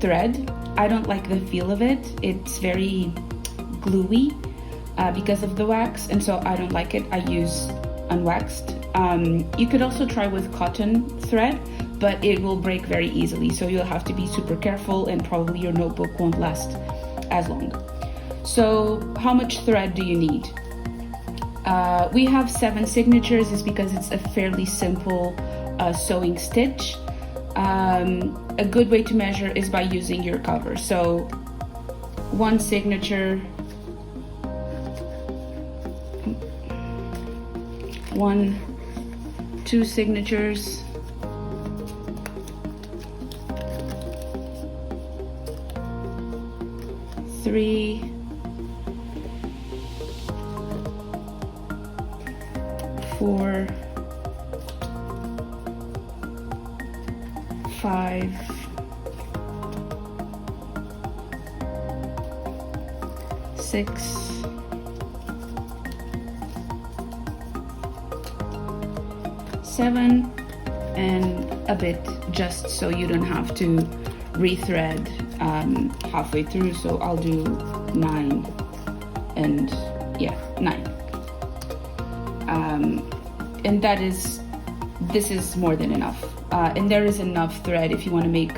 thread. I don't like the feel of it. It's very gluey because of the wax, and so I don't like it. I use unwaxed. You could also try with cotton thread, but it will break very easily. So you'll have to be super careful, and probably your notebook won't last as long. So how much thread do you need? We have 7 signatures. It's because it's a fairly simple sewing stitch. A good way to measure is by using your cover. So 1 signature, 2 signatures, 3, 4, 5, 6, 7, and a bit, just so you don't have to rethread halfway through. So I'll do 9, and yeah, 9. And this is more than enough. And there is enough thread if you want to make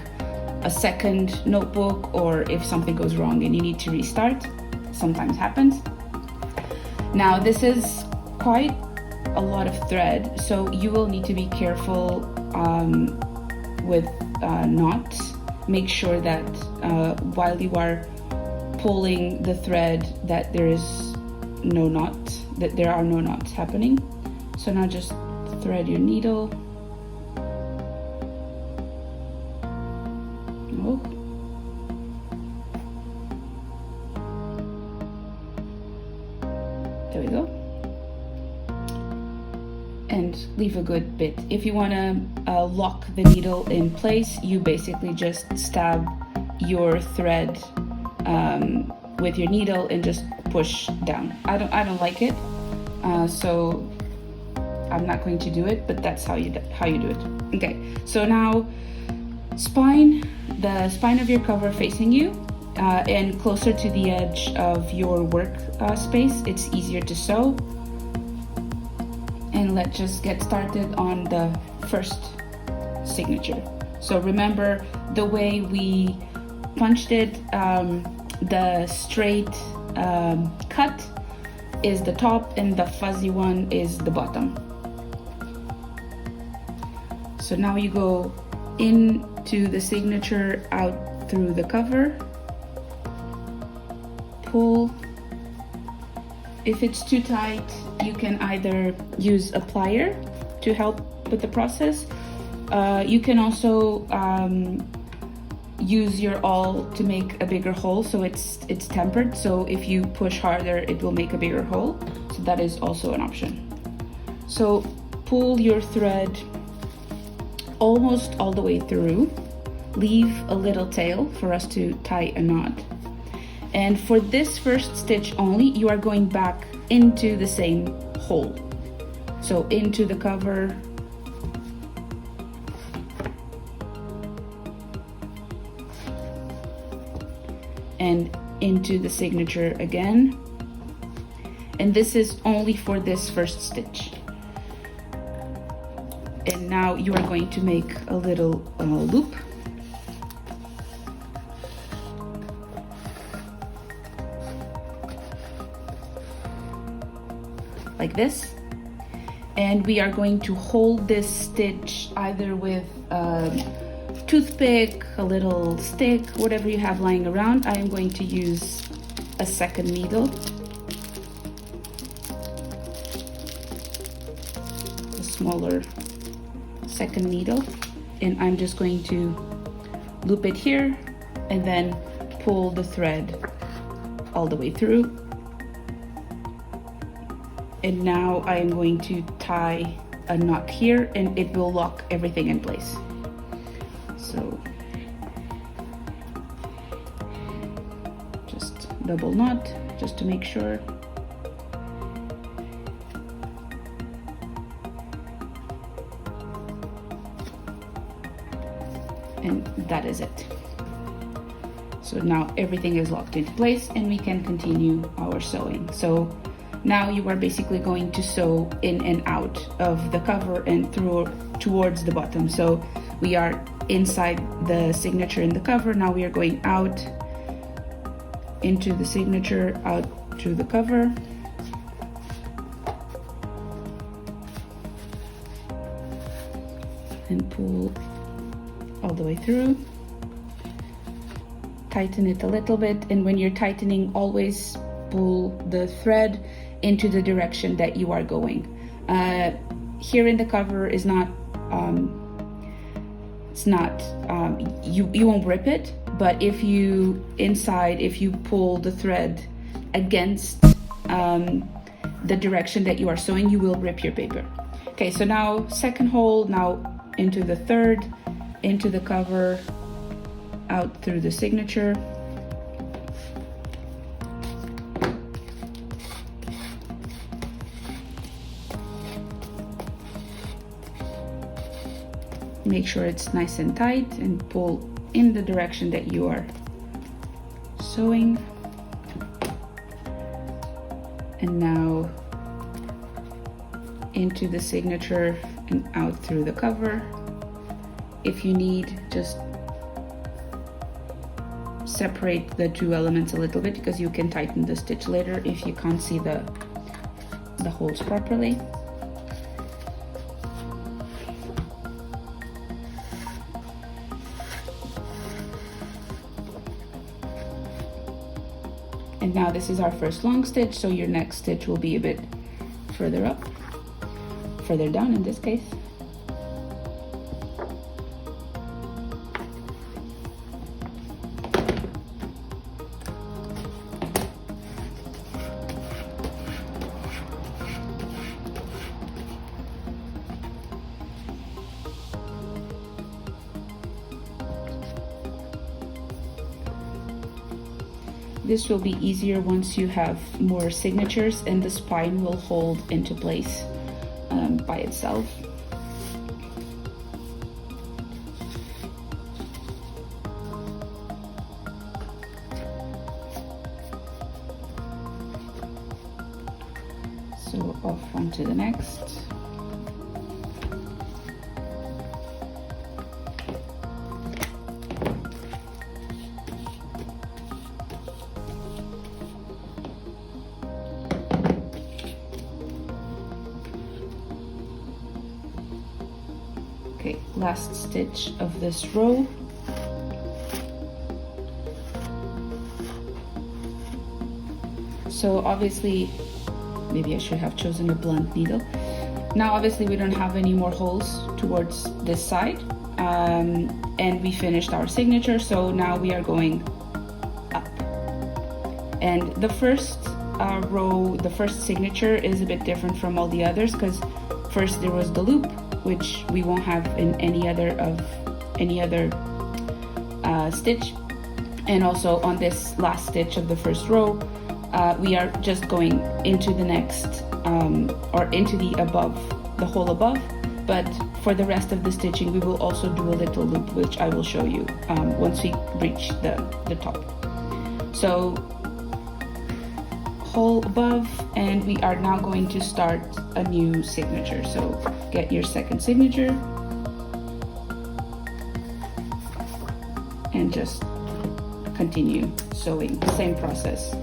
a second notebook, or if something goes wrong and you need to restart. Sometimes happens. Now this is quite a lot of thread, so you will need to be careful with knots. Make sure that while you are pulling the thread that there is no knot, that there are no knots happening. So now just thread your needle. Oh. There we go. And leave a good bit. If you want to lock the needle in place, you basically just stab your thread with your needle and just push down. I don't like it, so I'm not going to do it, but that's how you do it. Okay, so now the spine of your cover facing you, and closer to the edge of your work space. It's easier to sew. And let's just get started on the first signature. So remember, the way we punched it, the straight cut is the top and the fuzzy one is the bottom. So now you go into the signature, out through the cover, pull. If it's too tight, you can either use a plier to help with the process. You can also use your awl to make a bigger hole, so it's tempered. So if you push harder, it will make a bigger hole. So that is also an option. So pull your thread almost all the way through. Leave a little tail for us to tie a knot. And for this first stitch only, you are going back into the same hole. So into the cover, and into the signature again. And this is only for this first stitch. And now you are going to make a little loop. Like this, and we are going to hold this stitch either with a toothpick, a little stick, whatever you have lying around. I am going to use a second needle, a smaller second needle, and I'm just going to loop it here and then pull the thread all the way through. And now I am going to tie a knot here, and it will lock everything in place. So just double knot just to make sure. And that is it. So now everything is locked into place and we can continue our sewing. So now you are basically going to sew in and out of the cover and through towards the bottom. So we are inside the signature in the cover. Now we are going out into the signature, out through the cover. And pull all the way through. Tighten it a little bit, and when you're tightening, always pull the thread into the direction that you are going. Here in the cover is not, you won't rip it, but if you pull the thread against the direction that you are sewing, you will rip your paper. Okay, so now second hole, now into the third, into the cover, out through the signature. Make sure it's nice and tight and pull in the direction that you are sewing. And now into the signature and out through the cover. If you need, just separate the two elements a little bit, because you can tighten the stitch later if you can't see the holes properly. And now this is our first long stitch, so your next stitch will be a bit further up, further down in this case. This will be easier once you have more signatures and the spine will hold into place by itself. So off onto the next. Okay, last stitch of this row. So obviously, maybe I should have chosen a blunt needle. Now obviously we don't have any more holes towards this side, and we finished our signature, so now we are going up. And the first row, the first signature is a bit different from all the others, because first there was the loop, which we won't have in any other stitch. And also on this last stitch of the first row, we are just going into the next, or into the above, the hole above. But for the rest of the stitching, we will also do a little loop, which I will show you once we reach the top. So hole above, and we are now going to start a new signature. So get your second signature and just continue sewing the same process.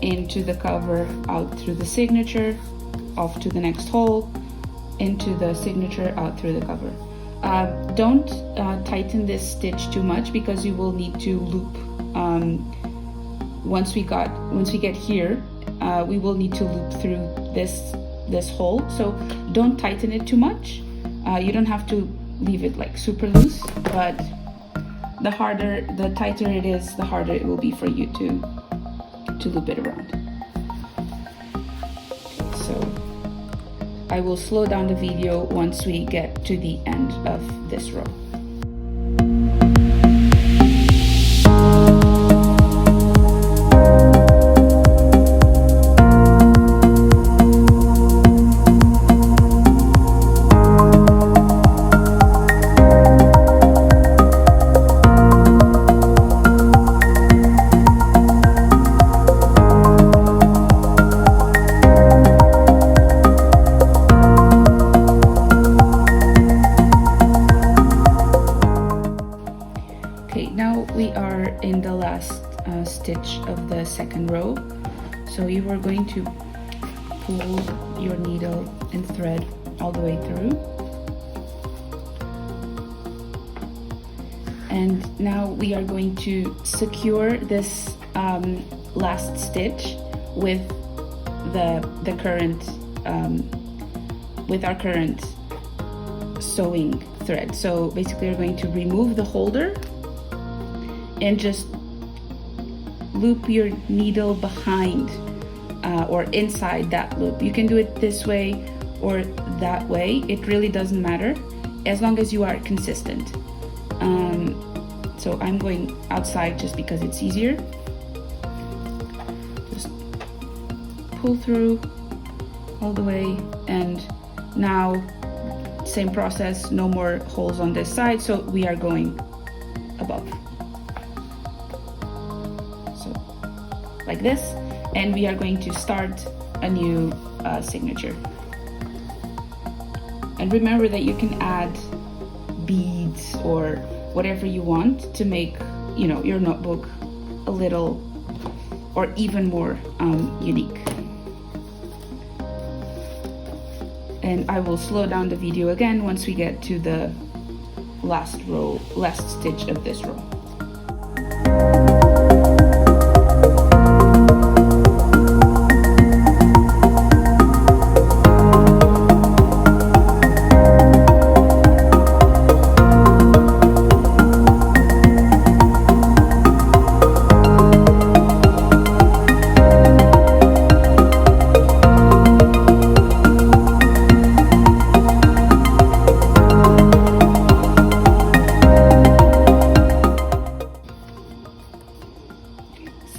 Into the cover, out through the signature, off to the next hole, into the signature, out through the cover. Don't tighten this stitch too much, because you will need to loop. Once we get here, we will need to loop through this hole. So don't tighten it too much. You don't have to leave it like super loose, but the tighter it is, the harder it will be for you to loop it around. So I will slow down the video once we get to the end of this row. of the second row. So you are going to pull your needle and thread all the way through. And now we are going to secure this last stitch with the current with our current sewing thread. So basically we're going to remove the holder and just loop your needle behind or inside that loop. You can do it this way or that way, it really doesn't matter as long as you are consistent. So I'm going outside just because it's easier. Just pull through all the way, and now same process, no more holes on this side, so we are going above. So like this, and we are going to start a new signature. And remember that you can add beads or whatever you want to make, you know, your notebook a little or even more unique. And I will slow down the video again once we get to the last stitch of this row.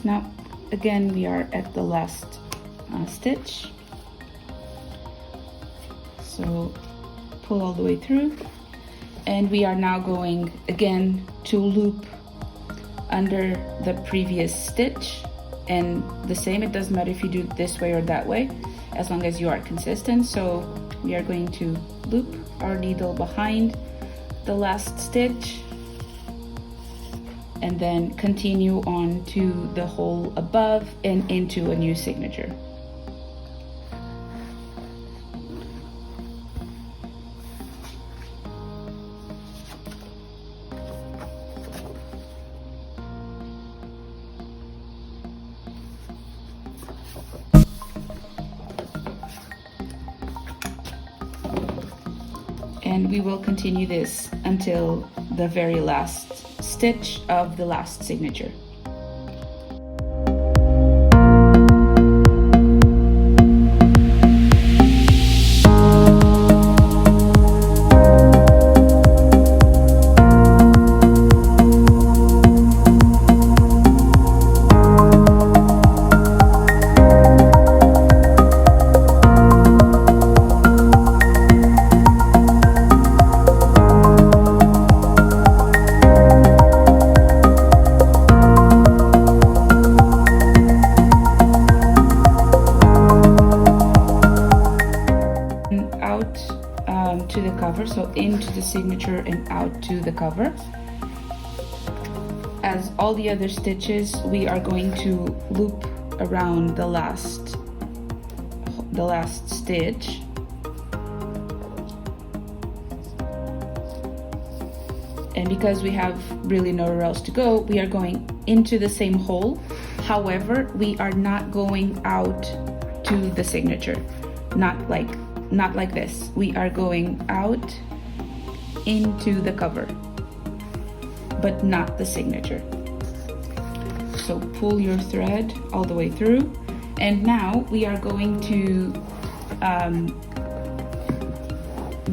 Now again we are at the last stitch, so pull all the way through, and we are now going again to loop under the previous stitch. And the same, it doesn't matter if you do it this way or that way as long as you are consistent. So we are going to loop our needle behind the last stitch and then continue on to the hole above and into a new signature. And we will continue this until the very last stitch of the last signature. To the cover, so into the signature and out to the cover. As all the other stitches, we are going to loop around the last stitch, and because we have really nowhere else to go, we are going into the same hole. However, we are not going out to the signature, not like this. We are going out into the cover, but not the signature. So pull your thread all the way through, and now we are going to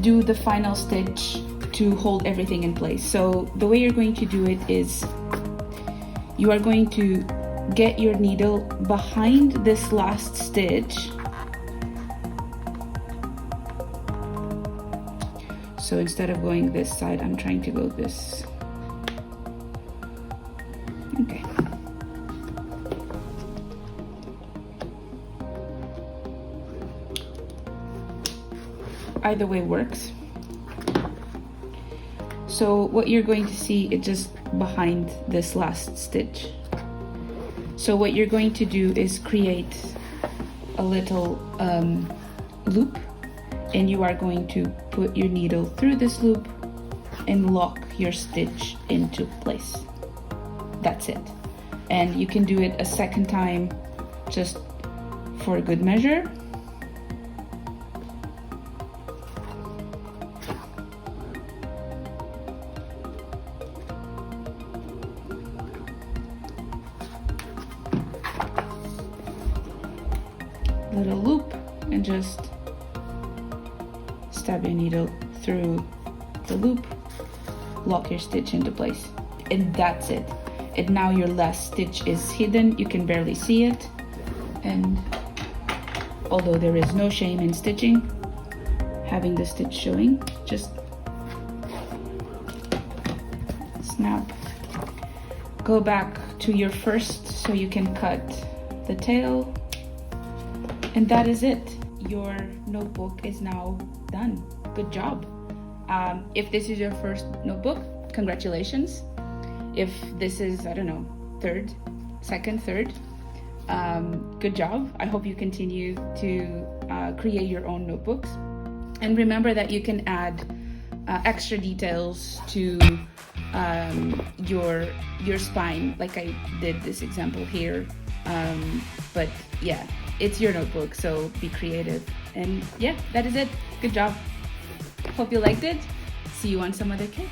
do the final stitch to hold everything in place. So the way you're going to do it is you are going to get your needle behind this last stitch. So instead of going this side, I'm trying to go this. Okay. Either way works. So what you're going to see is just behind this last stitch. So what you're going to do is create a little loop, and you are going to put your needle through this loop and lock your stitch into place. That's it. And you can do it a second time just for good measure. Little loop, and just stab your needle through the loop, lock your stitch into place, and that's it. And now your last stitch is hidden, you can barely see it, and although there is no shame in stitching, having the stitch showing, just snap, go back to your first so you can cut the tail. And that is it. Your notebook is now done. Good job. If this is your first notebook, congratulations. If this is, I don't know, second, third, good job. I hope you continue to create your own notebooks. And remember that you can add extra details to your spine, like I did this example here. But yeah, it's your notebook, so be creative. And yeah, that is it. Good job. Hope you liked it. See you on some other kit.